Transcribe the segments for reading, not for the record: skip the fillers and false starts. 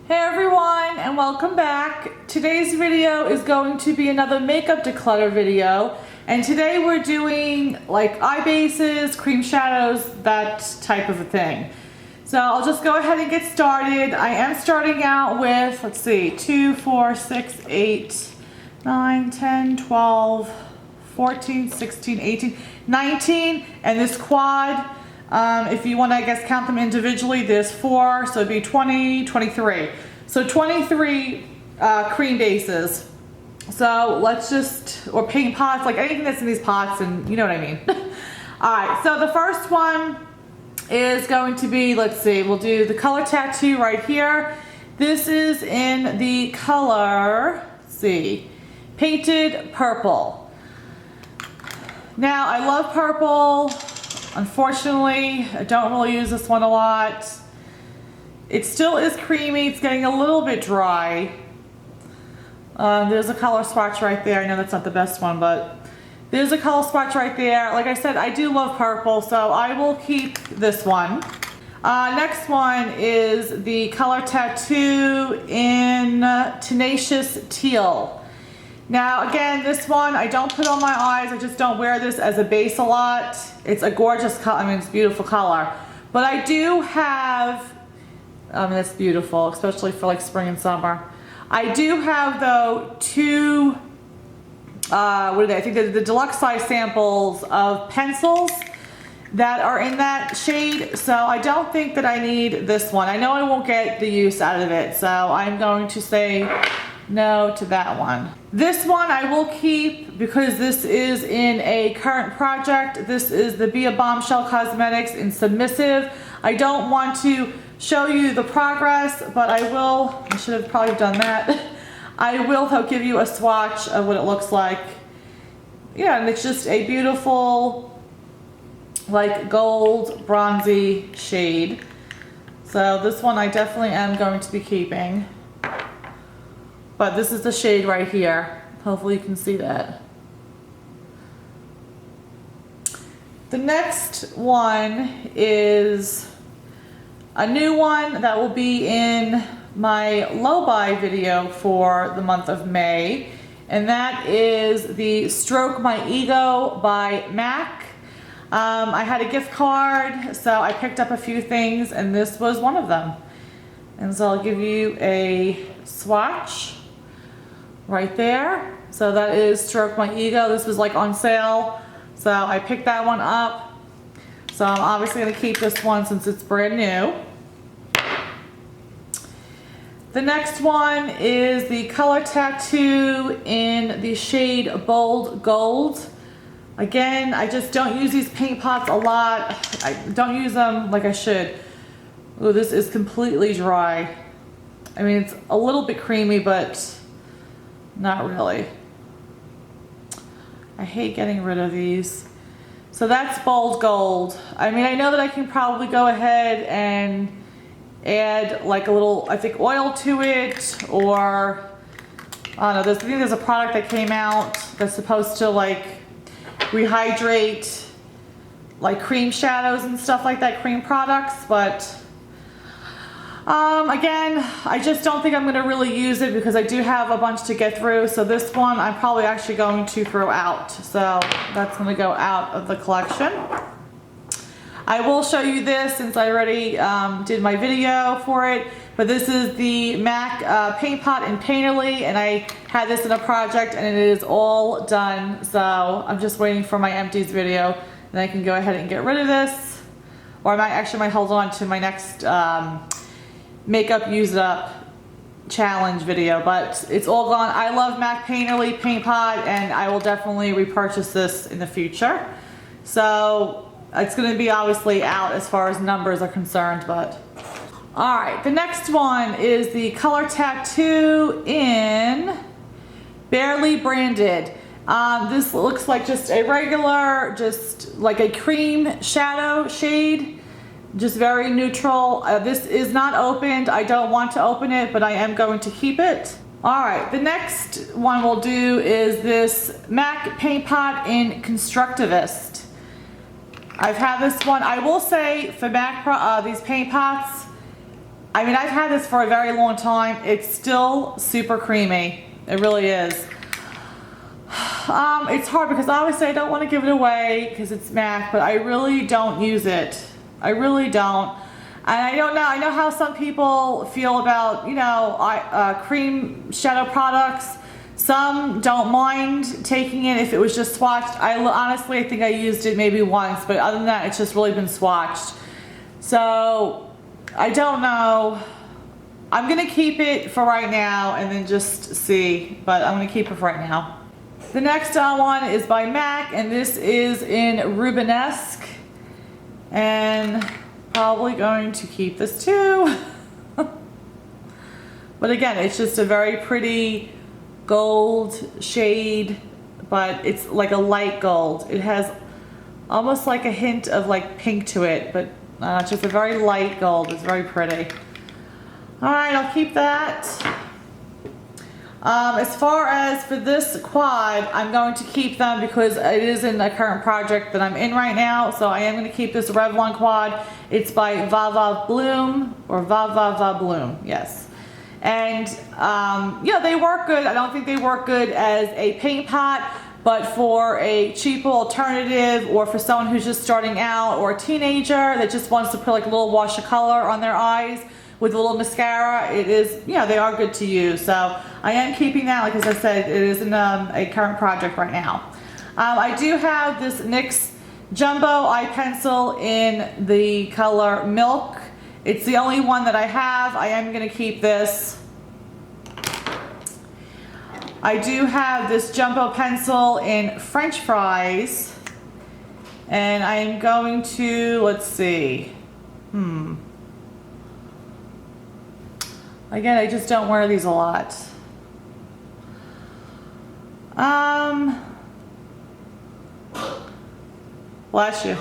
Hey everyone, and welcome back. Today's video is going to be another makeup declutter video, and today we're doing like eye bases, cream shadows, that type of a thing. So I'll just go ahead and get started. I am starting out with, let's see, 2, 4, 6, 8, 9, 10, 12, 14, 16, 18, 19, and this quad. If you want to, I guess, count them individually, there's 4, so it'd be 20, 23. So 23 cream bases. So let's just, or paint pots, like anything that's in these pots, and you know what I mean. Alright, so the first one is going to be, let's see, we'll do the color tattoo right here. This is in the color, let's see, Painted Purple. Now, I love purple. Unfortunately, I don't really use this one a lot. It still is creamy. It's getting a little bit dry. There's a color swatch right there. I know that's not the best one, but there's a color swatch right there. Like I said, I do love purple, so I will keep this one. Next one is the color tattoo in Tenacious Teal. Now again, this one I don't put on my eyes. I just don't wear this as a base a lot. It's a gorgeous color. I mean, it's a beautiful color. But I do have, I mean, it's beautiful, especially for like spring and summer. I do have though two, what are they? I think they're the deluxe size samples of pencils that are in that shade. So I don't think that I need this one. I know I won't get the use out of it. So I'm going to say no to that one. This one I will keep because this is in a current project. This is the Be a Bombshell Cosmetics in Submissive. I don't want to show you the progress, but I will. I should have probably done that. I will though give you a swatch of what it looks like. Yeah, and it's just a beautiful like gold bronzy shade. So this one I definitely am going to be keeping. But this is the shade right here. Hopefully you can see that. The next one is a new one that will be in my low buy video for the month of May. And that is the Stroke My Ego by MAC. I had a gift card, so I picked up a few things, and this was one of them. And so I'll give you a swatch right there. So that is Stroke My Ego. This was like on sale, so I picked that one up. So I'm obviously going to keep this one since it's brand new. The next one is the color tattoo in the shade Bold Gold. Again, I just don't use these paint pots a lot. I don't use them like I should. Ooh, this is completely dry. I mean, it's a little bit creamy, but not really. I hate getting rid of these. So that's Bold Gold. I mean, I know that I can probably go ahead and add like a little, I think, oil to it, or I don't know, I think there's a product that came out that's supposed to like rehydrate like cream shadows and stuff like that, cream products, but again, I just don't think I'm going to really use it because I do have a bunch to get through. So this one I'm probably actually going to throw out. So that's going to go out of the collection. I will show you this since I already did my video for it. But this is the MAC Paint Pot in Painterly, and I had this in a project and it is all done. So I'm just waiting for my empties video and I can go ahead and get rid of this. Or I might hold on to my next makeup use it up challenge video, but it's all gone. I love MAC Painterly Paint Pot, and I will definitely repurchase this in the future. So it's going to be obviously out as far as numbers are concerned, but all right. The next one is the color tattoo in Barely Branded. This looks like just a regular, just like a cream shadow shade. Just very neutral. This is not opened. I don't want to open it, but I am going to keep it. All right, the next one we'll do is this MAC Paint Pot in Constructivist. I've had this one. I will say for MAC, these paint pots, I mean, I've had this for a very long time. It's still super creamy. It really is. It's hard because obviously I don't want to give it away because it's MAC, but I really don't use it. I really don't. And I don't know. I know how some people feel about, you know, cream shadow products. Some don't mind taking it if it was just swatched. Honestly, I think I used it maybe once, but other than that, it's just really been swatched. So I don't know. I'm gonna keep it for right now and then just see, but I'm gonna keep it for right now. The next one is by MAC, and this is in Rubenesque, and probably going to keep this too. But again, it's just a very pretty gold shade, but it's like a light gold. It has almost like a hint of like pink to it, but it's just a very light gold. It's very pretty. All right, I'll keep that. As far as for this quad, I'm going to keep them because it is in a current project that I'm in right now. So I am going to keep this Revlon quad. It's by Va Bloom, or Va Bloom, yes. And yeah, they work good. I don't think they work good as a paint pot, but for a cheaper alternative, or for someone who's just starting out, or a teenager that just wants to put like a little wash of color on their eyes with a little mascara, it is, you know, they are good to use. So I am keeping that. Like as I said, it is in a current project right now. I do have this NYX Jumbo Eye Pencil in the color Milk. It's the only one that I have. I am going to keep this. I do have this Jumbo pencil in French Fries, and I am going to, let's see, again, I just don't wear these a lot. Bless you.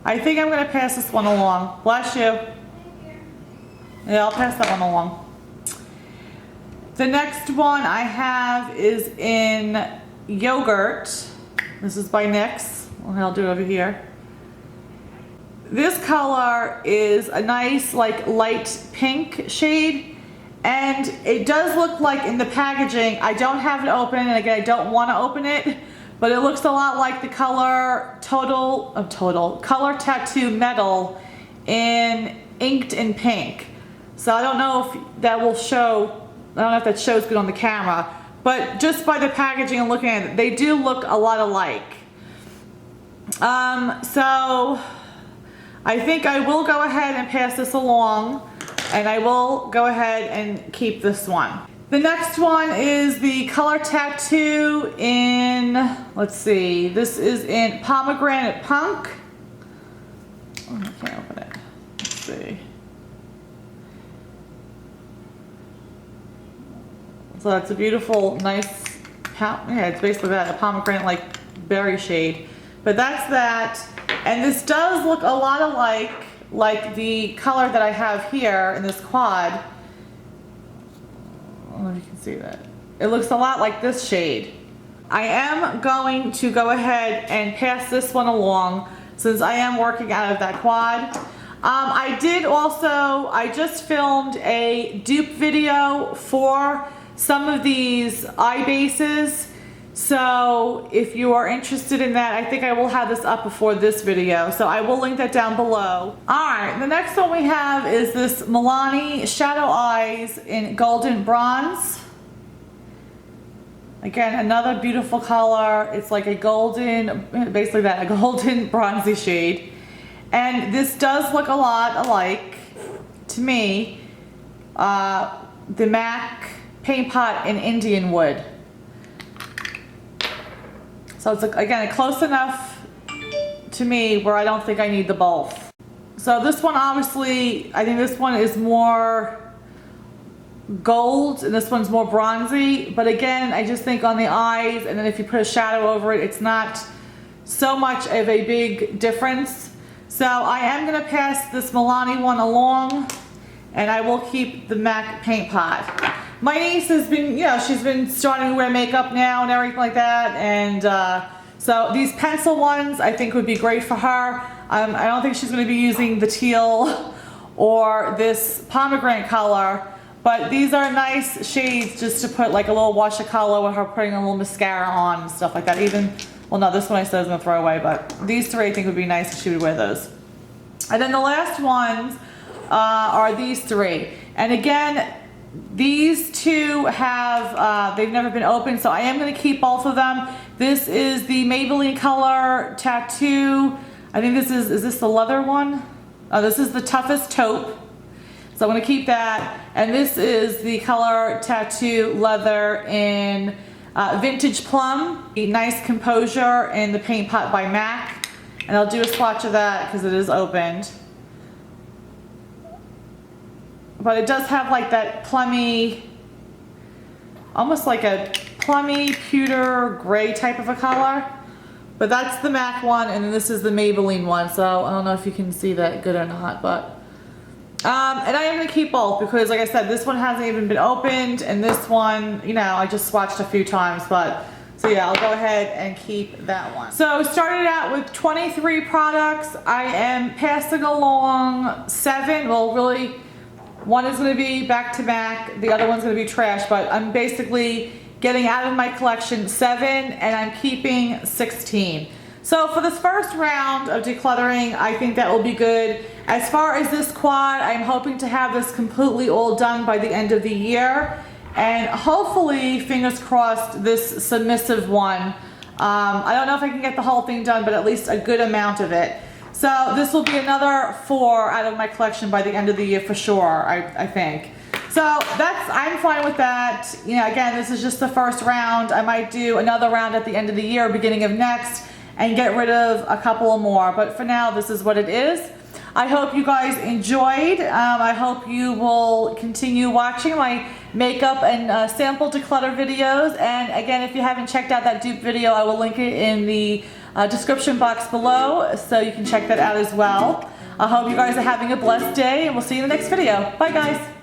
I think I'm going to pass this one along. Bless you. Yeah, I'll pass that one along. The next one I have is in Yogurt. This is by NYX. I'll do it over here. This color is a nice like light pink shade, and it does look like in the packaging, I don't have it open, and again I don't want to open it, but it looks a lot like the color Color Tattoo Metal in inked in pink. So I don't know if that will show, I don't know if that shows good on the camera, but just by the packaging and looking at it, they do look a lot alike. So I think I will go ahead and pass this along, and I will go ahead and keep this one. The next one is the Color Tattoo in, let's see, this is in Pomegranate Punk. Oh, I can't open it. Let's see. So it's a beautiful, nice, yeah, it's basically that, a pomegranate like berry shade. But that's that. And this does look a lot alike like the color that I have here in this quad. I don't know if you can see that. It looks a lot like this shade. I am going to go ahead and pass this one along since I am working out of that quad. I did also, I just filmed a dupe video for some of these eye bases. So if you are interested in that, I think I will have this up before this video. So I will link that down below. All right, the next one we have is this Milani Shadow Eyes in Golden Bronze. Again, another beautiful color. It's like a golden, basically that, a golden bronzy shade. And this does look a lot alike, to me, the MAC paint pot in Indian Wood. So it's, again, close enough to me where I don't think I need the both. So this one, obviously, I think this one is more gold and this one's more bronzy. But again, I just think on the eyes, and then if you put a shadow over it, it's not so much of a big difference. So I am going to pass this Milani one along, and I will keep the MAC paint pot. My niece has been, you know, she's been starting to wear makeup now and everything like that, and so these pencil ones I think would be great for her. I don't think she's going to be using the teal or this pomegranate color. But these are nice shades just to put like a little wash of color with her putting a little mascara on and stuff like that. Even, well no, this one I said I was gonna throw away, but these three I think would be nice if she would wear those. And then the last ones are these three. And again, these two have, they've never been opened, so I am gonna keep both of them. This is the Maybelline Color Tattoo. I think this is this the leather one? Oh, this is the Toughest Taupe. So I'm gonna keep that. And this is the Color Tattoo Leather in Vintage Plum. A nice Composure in the Paint Pot by MAC. And I'll do a swatch of that because it is opened. But it does have like that plummy, almost like a plummy pewter gray type of a color. But that's the MAC one, and then this is the Maybelline one. So I don't know if you can see that good or not, but. And I am going to keep both because, like I said, this one hasn't even been opened, and this one, you know, I just swatched a few times, but, so yeah, I'll go ahead and keep that one. So started out with 23 products. I am passing along 7, well really, one is going to be back to back, the other one's going to be trash, but I'm basically getting out of my collection 7, and I'm keeping 16. So for this first round of decluttering, I think that will be good. As far as this quad, I'm hoping to have this completely all done by the end of the year. And hopefully, fingers crossed, this submissive one. I don't know if I can get the whole thing done, but at least a good amount of it. So this will be another 4 out of my collection by the end of the year for sure, I think. So I'm fine with that. You know, again, this is just the first round. I might do another round at the end of the year, beginning of next, and get rid of a couple more. But for now, this is what it is. I hope you guys enjoyed. I hope you will continue watching my makeup and sample declutter videos. And again, if you haven't checked out that dupe video, I will link it in the description box below, so you can check that out as well. I hope you guys are having a blessed day, and we'll see you in the next video. Bye guys.